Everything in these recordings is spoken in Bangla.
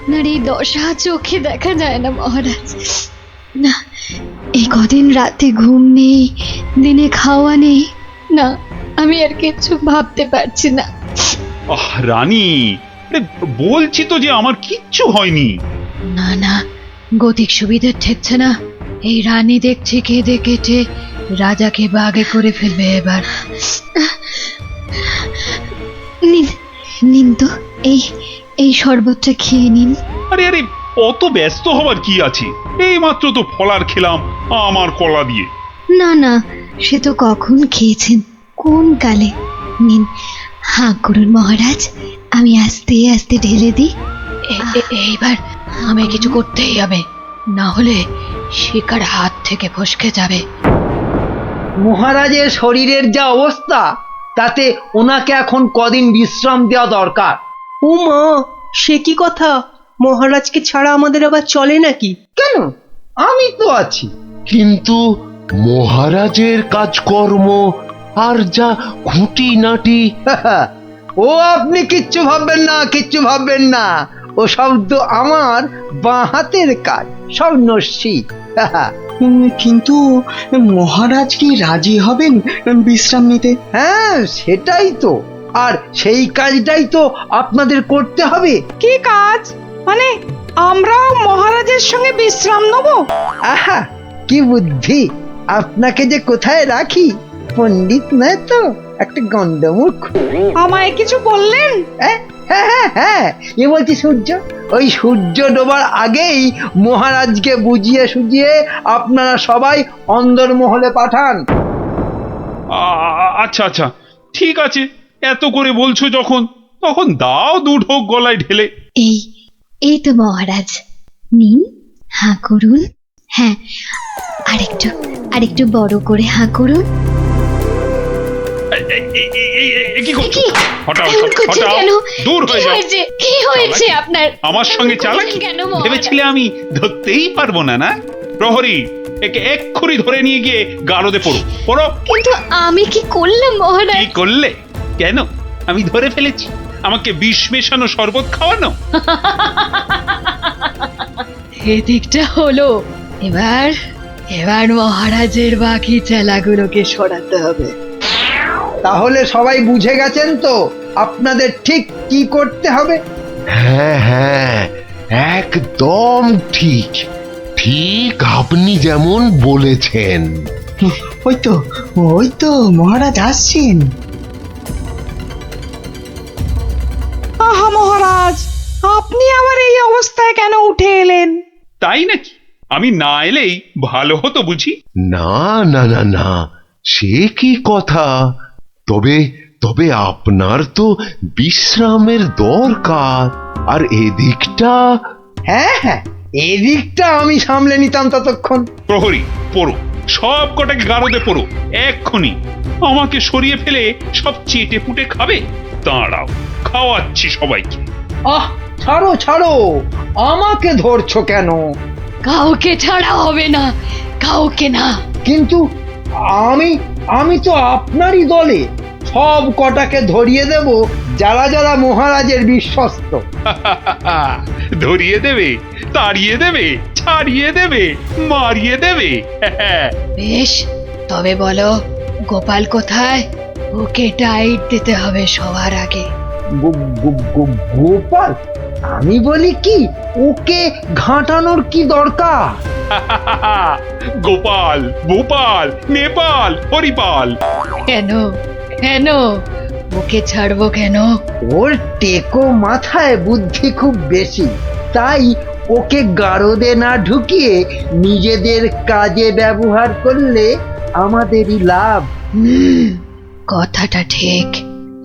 আপনার এই দশা চোখে দেখা যায় না মহারাজ। না, এই কদিন রাতে ঘুম নেই, দিনে খাওয়া নেই, না আমি আর কিছু ভাবতে পারছি না। রানী, বলছি তো যে আমার কিচ্ছু হয়নি। না না, গতিক সুবিধে ঠেকছে না। এই রানী দেখছি কেঁদে কেটে রাজাকে বাগে করে ফেলবে এবার। নিন নিন তো, এই এই শরবতটা খেয়ে নিন। আরে আরে, অত ব্যস্ত হবার কি আছে? এই মাত্র তো ফলার খেলাম আমার কলা দিয়ে। না না, সে তো কখন খেয়েছেন, কোন কালে। নিন, হাঁ করুন মহারাজ, আমি আস্তে আস্তে ঢেলে দিই। এইবার আমায় কিছু করতেই হবে, না হলে শিকার হাত থেকে ফসকে যাবে। মহারাজের শরীরের যা অবস্থা, তাতে ওনাকে এখন কদিন বিশ্রাম দেওয়া দরকার। ও মা, সে কি কথা? মহারাজকে ছাড়া আমাদের আবার চলে নাকি? কেন, আমি তো আছি। কিন্তু মহারাজের কাজকর্ম আর যা খুঁটিনাটি। ও আপনি কিচ্ছু ভাববেন না, কিচ্ছু ভাববেন না। ও সব তো আমার বাঁ হাতের কাজ, সব নস্যি। কিন্তু মহারাজ কি রাজি হবেন বিশ্রাম নিতে? হ্যাঁ, সেটাই তো। আর সেই কাজটাই তো আপনাদের করতে হবে। কি কাজ? মানে আমরাও মহারাজের সঙ্গে বিশ্রাম নেব? আহা, কি বুদ্ধি! আপনাকে যে কোথায় রাখি, পণ্ডিত নয় তো, একটা গন্ডমূর্খ। আমায় কিছু বললেন? হ্যাঁ হ্যাঁ হ্যাঁ হ্যাঁ, এ বলছি সূর্য, ওই সূর্য ডোবার আগেই মহারাজকে বুঝিয়ে সুঝিয়ে আপনারা সবাই অন্দরমহলে পাঠান। আচ্ছা আচ্ছা, ঠিক আছে, এত করে বলছো যখন, তখন দাও দু ঢোক গলায় ঢেলে। এই এই তো মহারাজ, নিন, হাঁ করুন। হ্যাঁ, আরেকটু আরেকটু বড় করে হাঁ করুন। কি করছো? হটাও, এমন করছেন হটাও, কেন? দূর হয়ে যাও। কি হয়েছে আপনার? আমার সঙ্গে চালাকি কেন মহারাজ? ভেবেছিলে আমি ধরতেই পারবো না? না প্রহরী, একে এক্ষুনি ধরে নিয়ে গিয়ে গারদে পড়ো, পড়ো। কিন্তু আমি কি করলাম মহারাজ? কি করলে? কেন? আমি ধরে ফেলেছি, আমাকে বিষ মেশানো শরবত খাওয়ানো। এদিকটা হলো। এবার এবার মহারাজের বাকি চেলাগুলোকে সরাতে হবে। তাহলে সবাই বুঝে গেছেন তো আপনাদের ঠিক কি করতে হবে? হ্যাঁ হ্যাঁ, একদম ঠিক। ঠিক আপনি যেমন বলেছেন। ওই তো মহারাজ আসছেন। আহা মহারাজ, আপনি আবার এই অবস্থায় কেন উঠে এলেন? তাই নাকি? আমি না এলেই ভালো হতো বুঝি? না না না না, সে কি কথা। তবে তবে আপনার তো বিশ্রামের দরকার, আর এদিকটা। হ্যাঁ হ্যাঁ, এদিকটা আমি সামলে নিতাম ততক্ষণ। প্রহরী, পড়ো, সব কটাকে গারদে পড়ো এক্ষুনি। আমাকে সরিয়ে ফেলে সব চেটে পুটে খাবে? দাঁড়াও, খাওয়াচ্ছি সবাইকে। আহ, ছাড়ো ছাড়ো, আমাকে ধরছো কেন? কাউকে ছাড়া হবে না, কাউকে না। কিন্তু আমি আমি তো আপনারই দলে। সব কটাকে ধরিয়ে দেব, যারা যারা মহারাজের বিশ্বস্ত। ধরিয়ে দেবে, তাড়িয়ে দেবে, ছাড়িয়ে দেবে, মারিয়ে দেবে। বেশ, তবে বলো গোপাল কোথায়? ওকে টাইট দিতে হবে সবার আগে। গোপাল? আমি বলি কি, ওকে ঘাঁটানোর কি দরকার? গোপাল, ভূপাল, নেপাল, হরিপাল। কেন কেন ওকে ছাড়বো কেন? ওর টেকো মাথায় বুদ্ধি খুব বেশি, তাই ওকে গারদে না ঢুকিয়ে নিজেদের কাজে ব্যবহার করলে আমাদেরই লাভ। কথাটা ঠিক,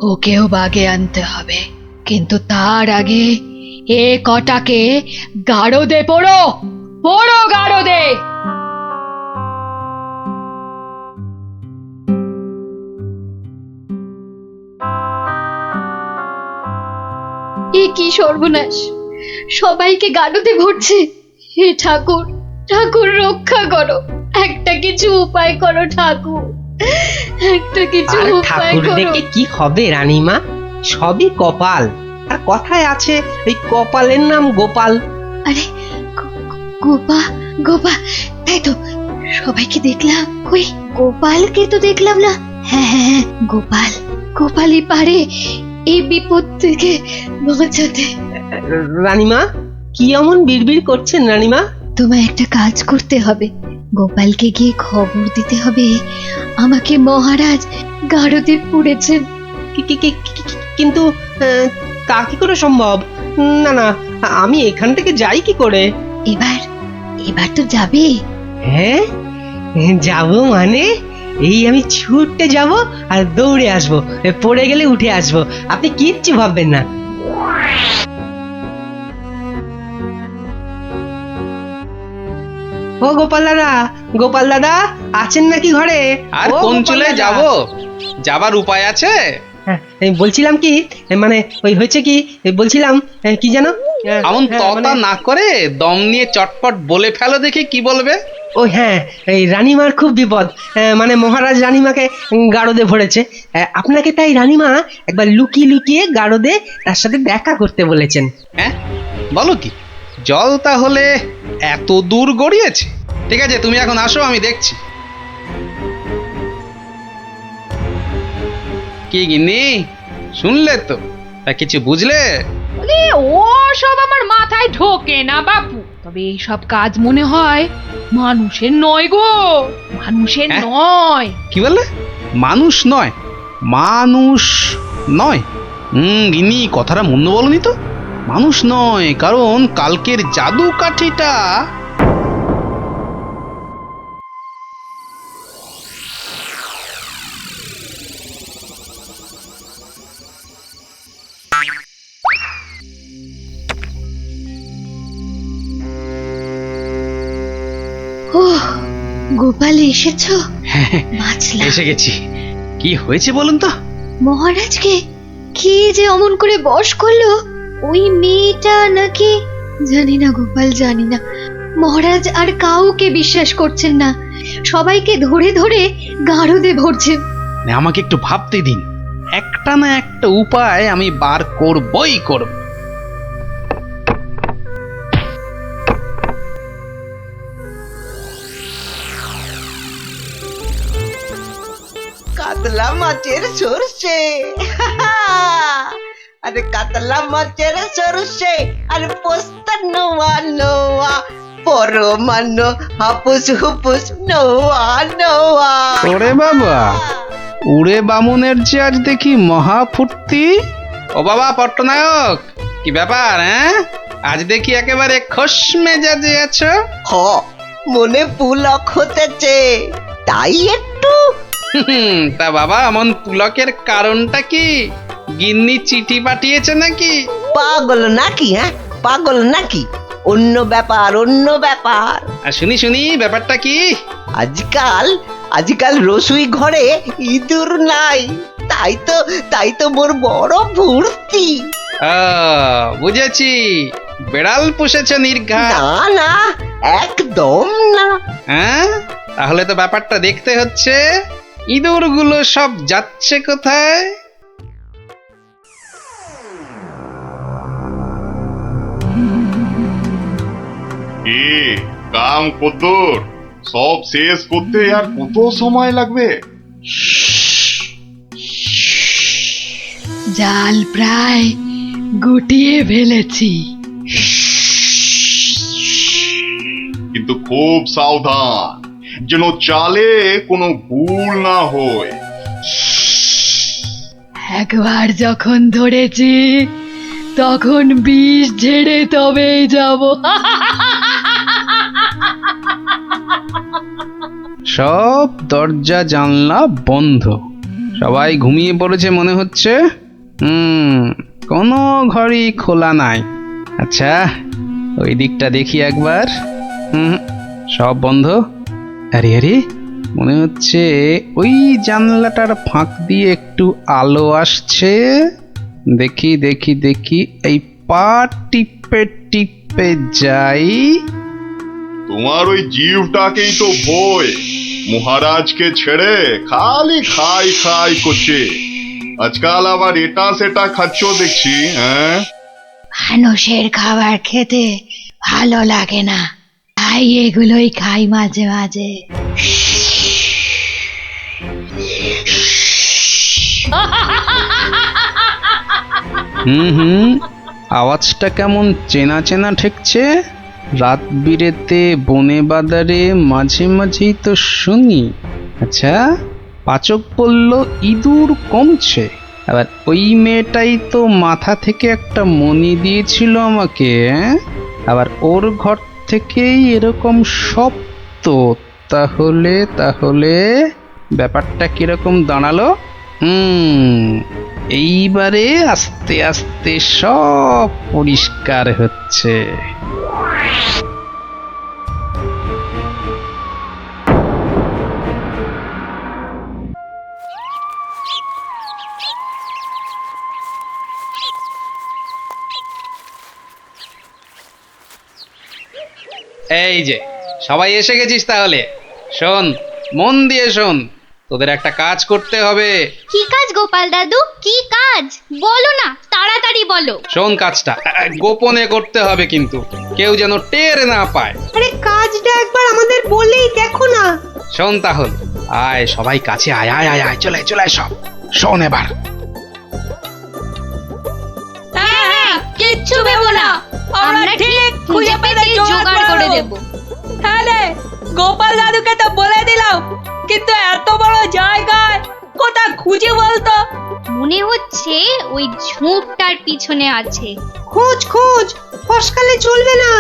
ওকেও বাগে আনতে হবে, কিন্তু তার আগে এ কটাকে গারদে পড়ো, পড়ো গারদে। এ কি সর্বনাশ, সবাইকে গারদে ভরছে। হে ঠাকুর, ঠাকুর রক্ষা করো, একটা কিছু উপায় করো ঠাকুর, একটা কিছু আর উপায় ঠাকুর করো। দেখে কি হবে রানীমা? সবই কপাল। আর কথায় আছে এই কপালের নাম গোপাল। আরে গোপা গোপা, তাই তো, সবাইকে দেখলাম, কই গোপালকে তো দেখলাম না। হ্যাঁ হ্যাঁ হ্যাঁ, গোপাল, গোপালই পারে এই বিপদ থেকে বাঁচাতে। রানীমা, কি এমন বিড়বিড় করছেন রানীমা? তোমায় একটা কাজ করতে হবে, গোপালকে গিয়ে খবর দিতে হবে আমাকে মহারাজ গারদে পুড়েছেন। কিন্তু তা কি করে সম্ভব? না না, আমি এখান থেকে যাই কি করে? এবার এবার তো যাবে। হ্যাঁ, যাব মানে এই আমি ছুটতে যাব আর দৌড়ে আসব, পড়ে গেলে উঠে আসব, আপনি কিচ্ছু ভাববেন না। ও গোপাল দাদা, গোপাল দাদা আছেন নাকি ঘরে? আর ও কোন গোপাল চলে দাদা। যাব? যাবার উপায় আছে? হ্যাঁ, এই বলছিলাম কি, মানে ওই হয়েছে কি, বলছিলাম কি জানো, এমন হ্যাঁ, ততা মানে- না করে দম নিয়ে চটপট বলে ফেলো দেখি কি বলবে। ও হ্যাঁ, এই রানীমার খুব বিপদ, মানে মহারাজ রানীমাকে গারদে ভরেছে। আপনাকে তাই রানীমা একবার লুকিয়ে লুকিয়ে গারদে তার সাথে দেখা করতে বলেছেন। হ্যাঁ, বলো কি? জল তাহলে এত দূর গড়িয়েছে? ঠিক আছে, তুমি এখন আসো, আমি দেখছি। কি গিন্নি, শুনলে তো? তা কিছু বুঝলে? ও সব আমার মাথায় ঢোকে না বাপু, তবে এই সব কাজ মনে হয় মানুষের নয় গো, মানুষের হ্যাঁ? নয়। কি বললে? মানুষ নয়? মানুষ নয়? গিন্নি, কথাটা মন্দ বলনি তো। মানুষ নয়, কারণ কালকের জাদু কাঠিটা ও গোপাল, এসেছো? বাঁচলাম। এসে গেছি। কি হয়েছে বলুন তো? মহারাজকে কি যে অমন করে বশ করলো ওই মেয়েটা নাকি, জানি না গোপাল, জানি না। মহারাজ আর কাউকে বিশ্বাস করছেন না, সবাইকে ধরে ধরে গারদে ভরছেন। না, আমাকে একটু ভাবতে দিন, একটা না একটা উপায় আমি বার করবই করব। কাতলা মাছের সরষে, আরে কাতলা মাছের সরষে, আর পোস্তা নোয়া নোয়া, পরমান্ন হাপুস হুপুস নোয়া নোয়া। ওরে বাবা, উড়ে বামুনের যে আজ দেখি মহা ফুর্তি। ও বাবা পট্টনায়ক, কি ব্যাপার? হ্যাঁ, আজ দেখি একেবারে খোশ মেজাজে আছো। হ, মনে পুলক হতেছে, তাই একটু। তা বাবা, এমন পুলকের কারণটা কি? গিন্নি চিঠি পাঠিয়েছে নাকি? পাগল নাকি? হ্যাঁ, পাগল নাকি? অন্য ব্যাপার, অন্য ব্যাপার। আর শুনি শুনি, ব্যাপারটা কি? আজকাল রসুই ঘরে ইঁদুর নাই, তাই তো মোর বড় ফুর্তি। বুঝেছি, বেড়াল পুষেছে নির্ঘাত। না না, একদম না। হ্যাঁ, তাহলে তো ব্যাপারটা দেখতে হচ্ছে। ইঁদুরগুলো সব যাচ্ছে কোথায়? কি কাম কদ্দুর, সব শেষ করতে আর কত সময় লাগবে? জাল প্রায় গুটিয়ে ফেলেছি। কিন্তু খুব সাবধান, যেন চালে কোনো ভুল না হয়। একবার যখন ধরেছি তখন বিষ ঝেড়ে তবেই যাব। সব দরজা জানলা বন্ধ, সবাই ঘুমিয়ে পড়েছে মনে হচ্ছে। কোনো ঘরই খোলা নাই। আচ্ছা, ওই দিকটা দেখি একবার। সব বন্ধ। আরে আরে, মনে হচ্ছে ওই জানলাটার ফাঁক দিয়ে একটু আলো আসছে। দেখি দেখি দেখি, এই পা টিপে টিপে যাই। তোমার ওই জীবটাকেই তো ভয়, মহারাজকে ছেড়ে খালি খাই খাই করছে। আজকাল আবার এটা সেটা খাচ্ছ দেখছি, হ্যাঁ? মানুষের খাবার খেতে ভালো লাগে না, তাই এগুলোই খাই মাঝে মাঝে। হুম, আওয়াজটা কেমন চেনা চেনা ঠেকছে। রাত বিরেতে বনে বাদারে মাঝে মাঝেই তো শুনি। আচ্ছা, পাচক বলল ইঁদুর কমছে, আবার ওই মেয়েটাই তো মাথা থেকে একটা মণি দিয়েছিল আমাকে, হ্যাঁ? আবার ওর ঘর থেকেই এরকম শব্দ। তাহলে তাহলে ব্যাপারটা কিরকম দাঁড়ালো? এইবারে আস্তে আস্তে সব পরিষ্কার হচ্ছে। এই যে সবাই এসে গেছিস, তাহলে শোন, মন দিয়ে শোন, তোদের একটা কাজ করতে হবে। কি কাজ গোপাল দাদু, কি কাজ বলো না, তাড়াতাড়ি বলো। শোন, কাজটা গোপনে করতে হবে, কিন্তু কেউ যেন টের না পায়। আরে কাজটা একবার আমাদের বলেই দেখো না। শোন তাহলে, আয় সবাই কাছে আয়, আয় আয় আয়, চলে আয়, চলে আয় সব। শোন এবার, হ্যাঁ, কিচ্ছু ভেবো না, আমরা ঠিক খুঁজে পেতে জোগাড় করে দেব। হ্যাঁ রে, গোপাল দাদুকে তো বলে দিলাম, কিন্তু এত বড় জায়গায় কোথা খুঁজে বলতো? মনে হচ্ছে ওই ঝোপটার পিছনে আছে। খোঁজ খোঁজ, ফসকালে চলবে না।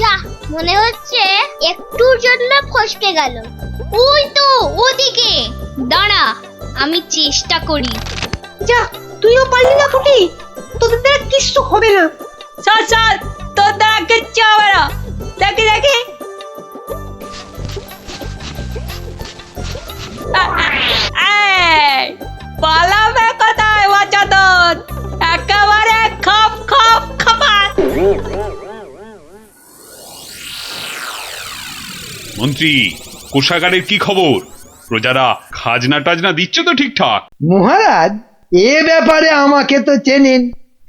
যা, মনে হচ্ছে একটুর জন্য ফসকে গেল। ওই তো ওদিকে, দাঁড়া আমি চেষ্টা করি। যা, তুইও পারলি না ফুটি, তোদের দ্বারা কিচ্ছু হবে না। চল চল, তোর দ্বারা কিচ্ছু হবে না। দেখি দেখি, পালাবে কোথায় বাচ্চাদের, একেবারে খপ খপ খপাত। মন্ত্রী, কোষাগারের কি খবর? প্রজারা খাজনা টাজনা দিচ্ছে তো ঠিকঠাক? মহারাজ, এ ব্যাপারে আমাকে তো চেনেন,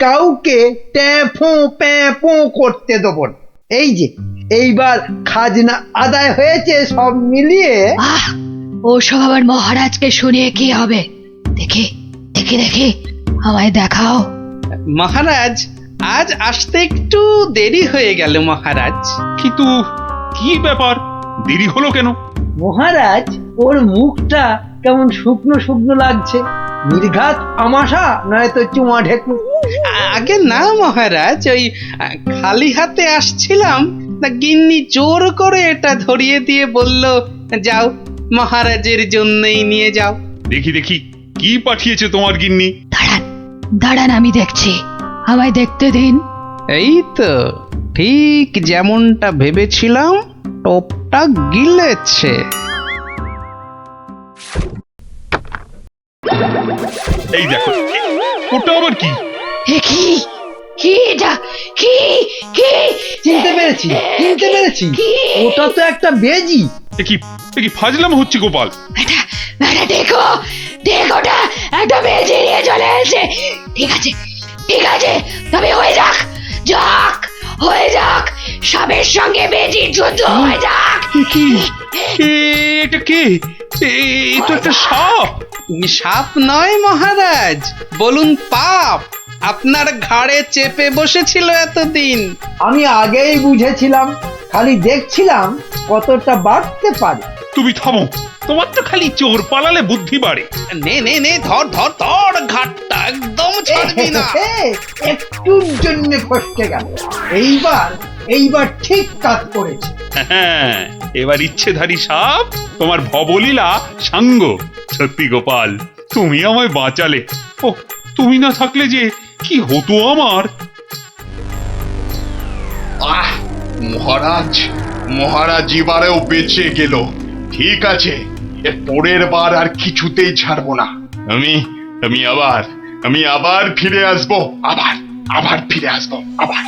কাউকে ট্যাফো প্যাফো করতে দেবো না। এই যে এইবার খাজনা আদায় হয়েছে সব মিলিয়ে। আহ, ওসব আবার মহারাজকে শুনিয়ে কি হবে? দেখি দেখি দেখি, আমায় দেখাও। মহারাজ আজ আসতে একটু দেরি হয়ে গেল মহারাজ। কিন্তু কি ব্যাপার, দেরি হলো কেন? মহারাজ, ওর মুখটা কেমন শুকনো শুকনো লাগছে, নির্ঘাত আমাশা নয়তো চুমা ঢেকু। আগে না মহারাজ, ওই খালি হাতে আসছিলাম, না গিন্নি জোর করে এটা ধরিয়ে দিয়ে বলল, যাও মহারাজের জন্যই নিয়ে যাও। দেখি দেখি, কি পাঠিয়েছে তোমার গিন্নি? দাঁড়ান দাঁড়ান, আমি দেখছি, আমায় দেখতে দিন। এই তো ঠিক যেমনটা ভেবেছিলাম, টোপটা গিলেছে। এই দেখো, ওটা আবার কি? কি কি এটা, কি কি? চিনতে পেরেছি, চিনতে পেরেছি, ওটা তো একটা বেজি। এ কি ফাজলাম হচ্ছে গোপাল? এটা এটা দেখো, দেখোটা একটা বেজে নিয়ে চলে এসেছে। ঠিক আছে ঠিক আছে, তবে হয়ে যাক, যাক হয়ে যাক, সাপের সঙ্গে বেজির যুদ্ধ হয়ে যাক। এটা কে? এটা একটা সাপ। সাপ নয় মহারাজ, বলুন পাপ, আপনার ঘাড়ে চেপে বসেছিল এতদিন। আমি আগেই বুঝেছিলাম, খালি দেখছিলাম কতটা বাড়তে পারে। তুমি থামো, তোমার তো খালি চোর পালালে বুদ্ধি বাড়ে। নে নে নে, ধর ধর ধর, ঘাটটা একদম ছাড়বি না। একটুর জন্য ফসকে গেল, এইবার ঠিক কাজ করেছে। হ্যাঁ, এবার ইচ্ছেধারী সাপ তোমার ভবলীলা সাঙ্গ। সত্যি গোপাল, তুমি আমায় বাঁচালে। ও, তুমি না থাকলে যে কি হতো আমার। আহ, মহারাজ, মহারাজ এবারেও বেঁচে গেল। ঠিক আছে, এর পরের বার আর কিছুতেই ছাড়বো না। আমি আবার ফিরে আসবো, আবার ফিরে আসবো, আবার।